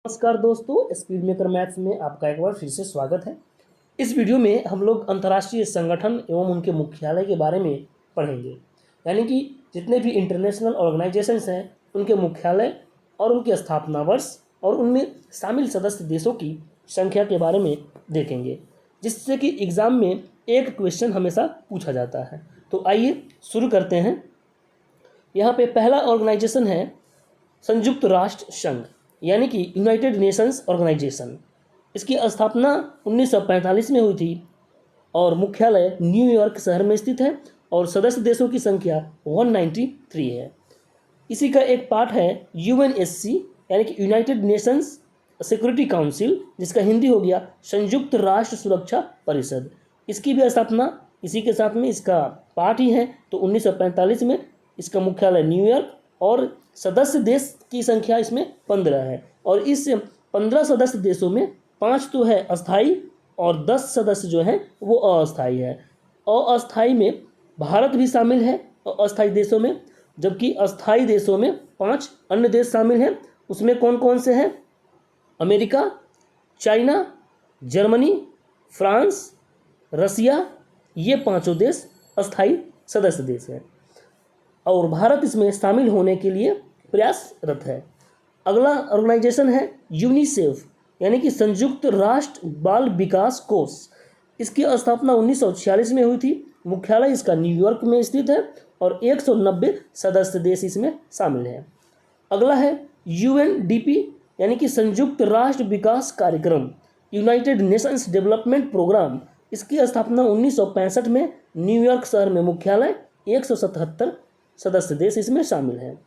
नमस्कार दोस्तों, speed maker maths में आपका एक बार फिर से स्वागत है। इस वीडियो में हम लोग अंतर्राष्ट्रीय संगठन एवं उनके मुख्यालय के बारे में पढ़ेंगे। यानी कि जितने भी इंटरनेशनल ऑर्गेनाइजेशंस हैं उनके मुख्यालय और उनके स्थापना वर्ष और उनमें शामिल सदस्य देशों की संख्या के बारे में देखेंगे, जिससे कि एग्ज़ाम में एक क्वेश्चन हमेशा पूछा जाता है। तो आइए शुरू करते हैं। यहाँ पे पहला ऑर्गेनाइजेशन है संयुक्त राष्ट्र संघ, यानी कि यूनाइटेड नेशंस ऑर्गेनाइजेशन। इसकी स्थापना 1945 में हुई थी और मुख्यालय न्यूयॉर्क शहर में स्थित है और सदस्य देशों की संख्या 193 है। इसी का एक पार्ट है यूएनएससी, यानी कि यूनाइटेड नेशंस सिक्योरिटी काउंसिल, जिसका हिंदी हो गया संयुक्त राष्ट्र सुरक्षा परिषद। इसकी भी स्थापना इसी के साथ में इसका पार्ट ही है। तो 1945 में इसका मुख्यालय न्यूयॉर्क और सदस्य देश की संख्या इसमें 15 है और इस 15 सदस्य देशों में 5 तो है अस्थाई और 10 सदस्य जो हैं वो अस्थाई है। अस्थाई में भारत भी शामिल है अस्थाई देशों में, जबकि अस्थाई देशों में 5 अन्य देश शामिल हैं। उसमें कौन कौन से हैं? अमेरिका, चाइना, जर्मनी, फ्रांस, रसिया, ये 5 देश अस्थाई सदस्य देश हैं और भारत इसमें शामिल होने के लिए प्रयासरत है। अगला ऑर्गेनाइजेशन है यूनिसेफ, यानी कि संयुक्त राष्ट्र बाल विकास कोष। इसकी स्थापना 1946 में हुई थी। मुख्यालय इसका न्यूयॉर्क में स्थित है और 190 सदस्य देश इसमें शामिल हैं। अगला है यूएनडीपी, यानी कि संयुक्त राष्ट्र विकास कार्यक्रम, यूनाइटेड नेशंस डेवलपमेंट प्रोग्राम। इसकी स्थापना 1965 में न्यूयॉर्क शहर में मुख्यालय 177 सदस्य देश इसमें शामिल हैं।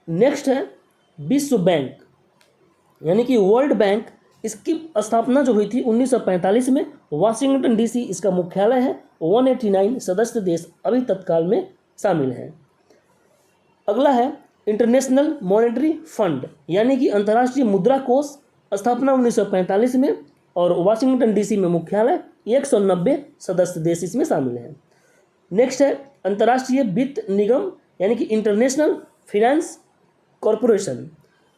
नेक्स्ट है विश्व बैंक, यानी कि वर्ल्ड बैंक। इसकी स्थापना जो हुई थी 1945 में वाशिंगटन डीसी इसका मुख्यालय है। 189 सदस्य देश अभी तत्काल में शामिल हैं। अगला है इंटरनेशनल मॉनेटरी फंड, यानी कि अंतर्राष्ट्रीय मुद्रा कोष। स्थापना 1945 में और वाशिंगटन डीसी में मुख्यालय। 190 सदस्य देश इसमें शामिल हैं। नेक्स्ट है अंतर्राष्ट्रीय वित्त निगम, यानी कि इंटरनेशनल फाइनेंस कॉरपोरेशन।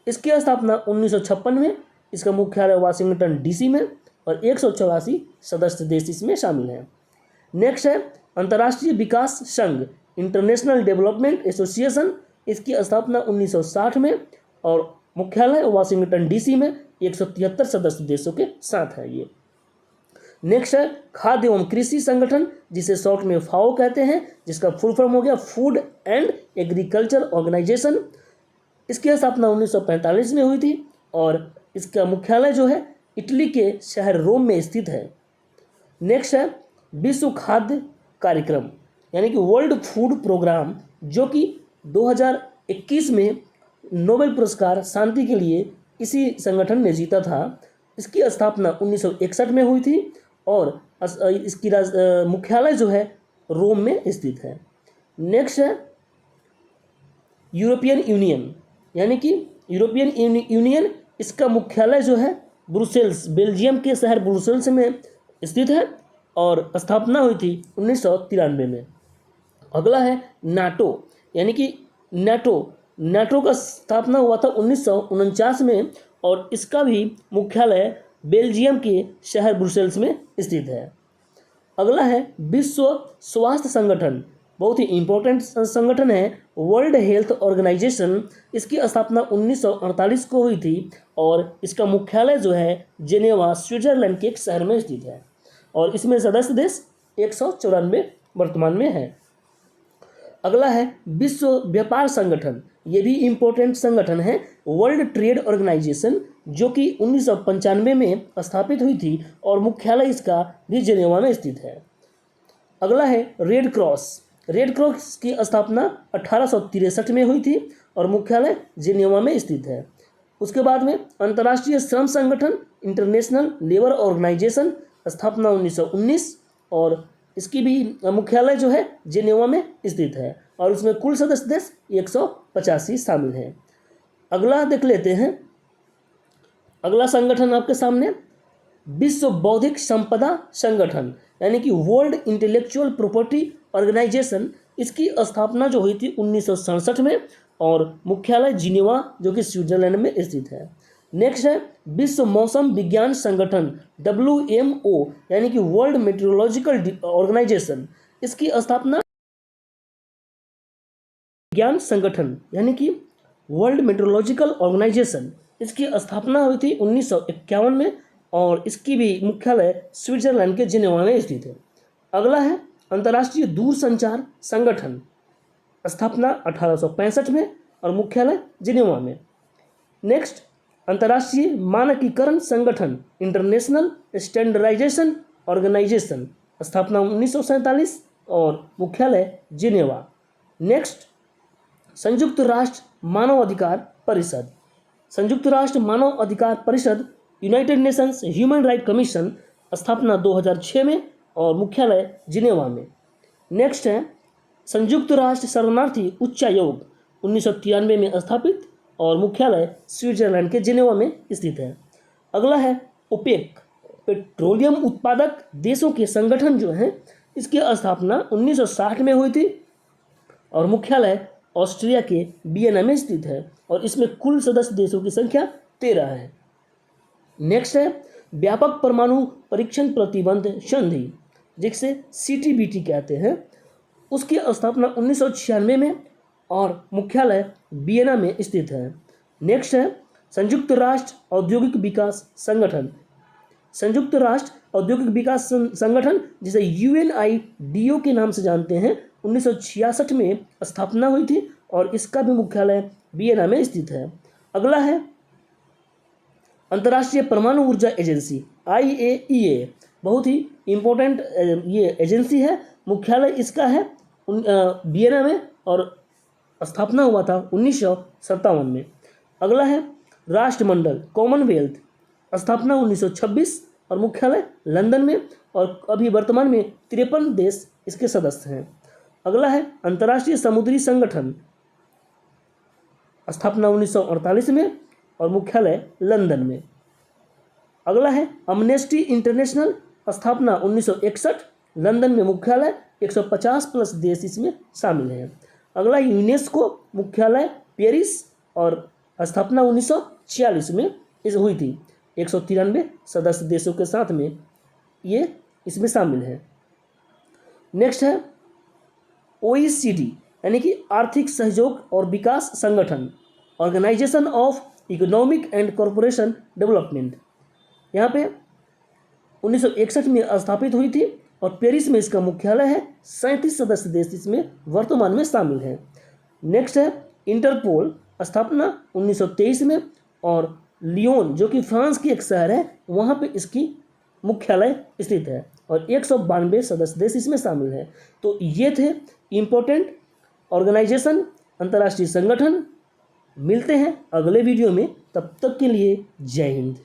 इसकी स्थापना 1956 में। इसका मुख्यालय वाशिंगटन डीसी में और 184 सदस्य देश इसमें शामिल हैं। नेक्स्ट है अंतर्राष्ट्रीय विकास संघ, इंटरनेशनल डेवलपमेंट एसोसिएशन। इसकी स्थापना 1960 में और मुख्यालय वाशिंगटन डीसी में। 173 सदस्य देशों के साथ है ये। नेक्स्ट है खाद्य एवं कृषि संगठन, जिसे शॉर्ट में फाओ कहते हैं, जिसका फुल फॉर्म हो गया फूड एंड एग्रीकल्चर ऑर्गेनाइजेशन। इसकी स्थापना 1945 में हुई थी और इसका मुख्यालय जो है इटली के शहर रोम में स्थित है। नेक्स्ट है विश्व खाद्य कार्यक्रम, यानी कि वर्ल्ड फूड प्रोग्राम, जो कि 2021 में नोबेल पुरस्कार शांति के लिए इसी संगठन ने जीता था। इसकी स्थापना 1961 में हुई थी और इसकी मुख्यालय जो है रोम में स्थित है। नेक्स्ट है यूरोपियन यूनियन, यानी कि यूरोपियन यूनियन। इसका मुख्यालय जो है ब्रुसेल्स, बेल्जियम के शहर ब्रुसेल्स में स्थित है और स्थापना हुई थी 1993 में। अगला है नाटो, यानी कि नाटो का स्थापना हुआ था 1949 में और इसका भी मुख्यालय बेल्जियम के शहर ब्रुसेल्स में स्थित है। अगला है विश्व स्वास्थ्य संगठन, बहुत ही इम्पोर्टेंट संगठन है, वर्ल्ड हेल्थ ऑर्गेनाइजेशन। इसकी स्थापना 1948 को हुई थी और इसका मुख्यालय जो है जेनेवा, स्विट्जरलैंड के एक शहर में स्थित है और इसमें सदस्य देश 194 वर्तमान में है। अगला है विश्व व्यापार संगठन, ये भी इम्पोर्टेंट संगठन है, वर्ल्ड ट्रेड ऑर्गेनाइजेशन, जो कि 1995 में स्थापित हुई थी और मुख्यालय इसका भी जेनेवा में स्थित है। अगला है रेड क्रॉस। रेड क्रॉस की स्थापना 1863 में हुई थी और मुख्यालय जेनेवा में स्थित है। उसके बाद में अंतर्राष्ट्रीय श्रम संगठन, इंटरनेशनल लेबर ऑर्गेनाइजेशन, स्थापना 1919 और इसकी भी मुख्यालय जो है जेनेवा में स्थित है और उसमें कुल सदस्य देश 185 शामिल हैं। अगला देख लेते हैं। अगला संगठन आपके सामने विश्व बौद्धिक संपदा संगठन, यानी कि वर्ल्ड इंटेलेक्चुअल प्रॉपर्टी ऑर्गेनाइजेशन। इसकी स्थापना जो हुई थी 1967 में और मुख्यालय जिनेवा, जो कि स्विट्जरलैंड में स्थित है। नेक्स्ट है विश्व मौसम विज्ञान संगठन WMO यानी कि वर्ल्ड मेट्रोलॉजिकल ऑर्गेनाइजेशन, इसकी स्थापना विज्ञान संगठन यानी कि वर्ल्ड मेट्रोलॉजिकल ऑर्गेनाइजेशन, इसकी स्थापना हुई थी 1951 में और इसकी भी मुख्यालय स्विट्जरलैंड के जिनेवा में स्थित है। अगला है अंतर्राष्ट्रीय दूरसंचार संगठन, स्थापना 1865 में और मुख्यालय जिनेवा में। नेक्स्ट अंतर्राष्ट्रीय मानकीकरण संगठन इंटरनेशनल स्टैंडर्डाइजेशन ऑर्गेनाइजेशन, स्थापना 1947 और मुख्यालय जिनेवा। नेक्स्ट संयुक्त राष्ट्र मानव अधिकार परिषद, संयुक्त राष्ट्र मानव अधिकार परिषद United Nations human right commission, स्थापना 2006 में और मुख्यालय जिनेवा में। नेक्स्ट है संयुक्त राष्ट्र शरणार्थी उच्चायोग 1993 में स्थापित और मुख्यालय स्विट्जरलैंड के जिनेवा में स्थित है। अगला है ओपेक, पेट्रोलियम उत्पादक देशों के संगठन जो है, इसकी स्थापना 1960 में हुई थी और मुख्यालय ऑस्ट्रिया के वियना में स्थित है और इसमें कुल सदस्य देशों की संख्या 13 है। नेक्स्ट है व्यापक परमाणु परीक्षण प्रतिबंध संधि, जिसे CTBT कहते हैं, उसकी स्थापना 1996 में और मुख्यालय वियना में स्थित है। नेक्स्ट है संयुक्त राष्ट्र औद्योगिक विकास संगठन, संयुक्त राष्ट्र औद्योगिक विकास संगठन जिसे UNIDO के नाम से जानते हैं, 1966 में स्थापना हुई थी और इसका भी मुख्यालय वियना में स्थित है। अगला है अंतर्राष्ट्रीय परमाणु ऊर्जा एजेंसी IAEA, बहुत ही इम्पोर्टेंट ये एजेंसी है, मुख्यालय इसका है वियना में और स्थापना हुआ था 1957 में। अगला है राष्ट्रमंडल कॉमनवेल्थ, स्थापना 1926 और मुख्यालय लंदन में और अभी वर्तमान में 53 देश इसके सदस्य हैं। अगला है अंतर्राष्ट्रीय समुद्री संगठन, स्थापना 1948 में और मुख्यालय लंदन में। अगला है अमनेस्टी इंटरनेशनल, स्थापना 1961, लंदन में मुख्यालय, 150 प्लस देश इसमें शामिल हैं। अगला यूनेस्को, मुख्यालय पेरिस और स्थापना 1946 में इस हुई थी, 193 सदस्य देशों के साथ में ये इसमें शामिल है। नेक्स्ट है OECD यानी कि आर्थिक सहयोग और विकास संगठन, organisation of economic and corporation development, यहाँ पे 1961 में स्थापित हुई थी और पेरिस में इसका मुख्यालय है, 37 सदस्य देश इसमें वर्तमान में शामिल हैं। नेक्स्ट है इंटरपोल, स्थापना 1923 में और लियोन जो कि फ्रांस की एक शहर है वहाँ पे इसकी मुख्यालय स्थित है और 192 सदस्य देश इसमें शामिल हैं। तो ये थे इम्पोर्टेंट ऑर्गेनाइजेशन, अंतर्राष्ट्रीय संगठन। मिलते हैं अगले वीडियो में, तब तक के लिए जय हिंद।